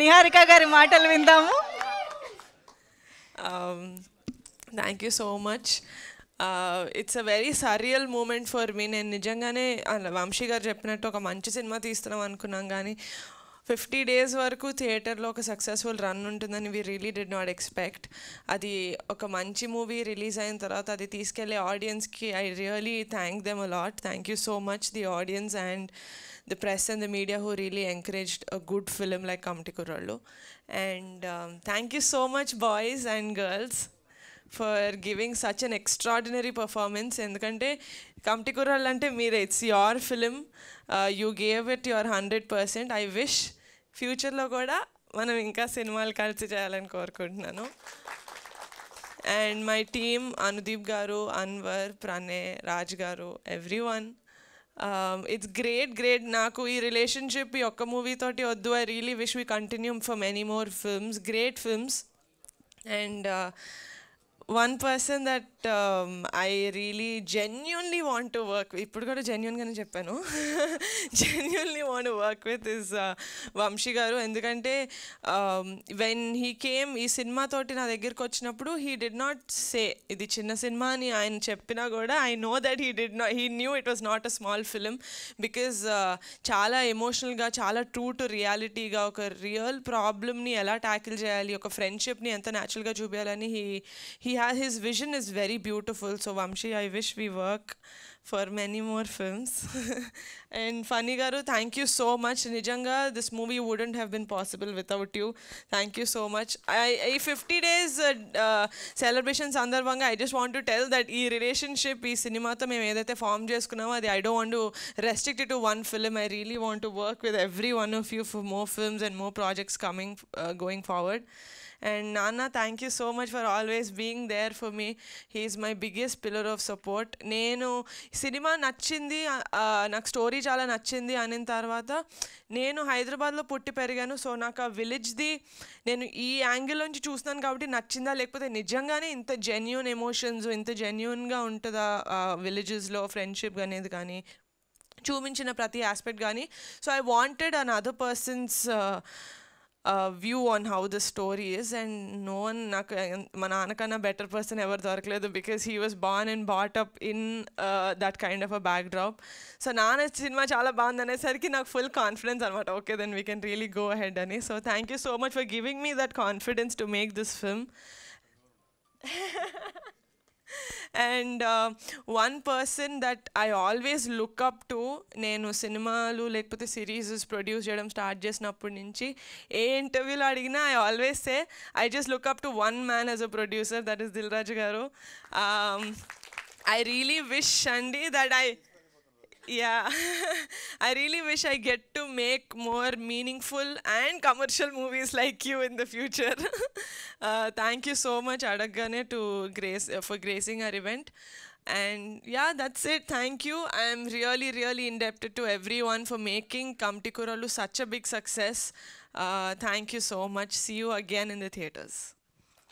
నిహారిక గారి మాటలు విందాము. Thank you so much. It's a very surreal moment for me. నేను నిజంగానే వంశీ గారు చెప్పినట్టు ఒక మంచి సినిమా తీస్తున్నాం అనుకున్నాం, కానీ 50 days వరకు థియేటర్లో ఒక సక్సెస్ఫుల్ రన్ ఉంటుందని we really did not expect. అది ఒక మంచి మూవీ రిలీజ్ అయిన తర్వాత అది తీసుకెళ్లే ఆడియన్స్కి I really thank them a lot. Thank you so much the audience and the press and the media who really encouraged a good film like Kamti Kurallu. And thank you so much, boys and girls, for giving such an extraordinary performance. Endukante Kamti Kurallu ante mere, it's your film. You gave it your 100%. I wish future lo kuda manam inka cinemalu kalisi cheyalani korukuntunnanu. And my team, Anudeep garu, Anwar, Pranay, Raj garu, everyone. It's great. Naku ee relationship ee okka movie toti oddu. I really wish we continue for many more films, great films. And one person that I really genuinely want to work with, ippudu kuda genuine gaane cheppanu, genuinely want to work with is Vamshi garu. Endukante when he came ee cinema toti na దగ్గరికి వచ్చినప్పుడు he did not say ఇది చిన్న cinema అని ఆయన చెప్పినా కూడా I know that he knew it was not a small film, because చాలా ఎమోషనల్గా, చాలా ట్రూ టు రియాలిటీగా ఒక రియల్ ప్రాబ్లమ్ని ఎలా ట్యాకిల్ చేయాలి, ఒక ఫ్రెండ్షిప్ని ఎంత న్యాచురల్గా చూపించాలని his vision is very beautiful. So Vamshi, I wish we work for many more films. And Funny garu, thank you so much. Nijanga, this movie wouldn't have been possible without you. Thank you so much. I 50 days celebration sandarbhanga, I just want to tell that ee relationship ee cinema tho mem edaithe form cheskunnamo adi I don't want to restrict it to one film. I really want to work with every one of you for more films and more projects coming going forward. And Nana, thank you so much for always being there for me. He is my biggest pillar of support. నేను cinema నచ్చింది, నాకు story చాలా నచ్చింది అనిన తర్వాత నేను హైదరాబాద్లో పుట్టి పెరిగాను. సో నాకు ఆ విలేజ్ది నేను ఈ యాంగిల్ నుంచి చూస్తున్నాను కాబట్టి నచ్చిందా, లేకపోతే నిజంగానే ఇంత జెన్యూన్ ఎమోషన్స్, ఇంత జెన్యూన్గా ఉంటుందా విలేజెస్లో ఫ్రెండ్షిప్ అనేది కానీ చూపించిన ప్రతి ఆస్పెక్ట్ కానీ. So I wanted an other persons view on how the story is, and no one ma naanakana better person ever dorkaledu, because he was born and brought up in that kind of a backdrop. So nana cinema chaala bagundi anesariki నాకు full confidence anamata. Okay, then we can really go ahead ani. So thank you so much for giving me that confidence to make this film. And one person that I always look up to, నేను సినిమాలు లేకపోతే series produce చేయడం start చేసినప్పటి నుంచి ఏ ఇంటర్వ్యూలో అడిగినా I always say I just look up to one man as a producer, that is Dil Raju garu. I really wish Andi that I really wish I get to make more meaningful and commercial movies like you in the future. Thank you so much Adaggane for gracing our event. And yeah, that's it. Thank you. I am really indebted to everyone for making Kamti Kurallu such a big success. Thank you so much. See you again in the theaters.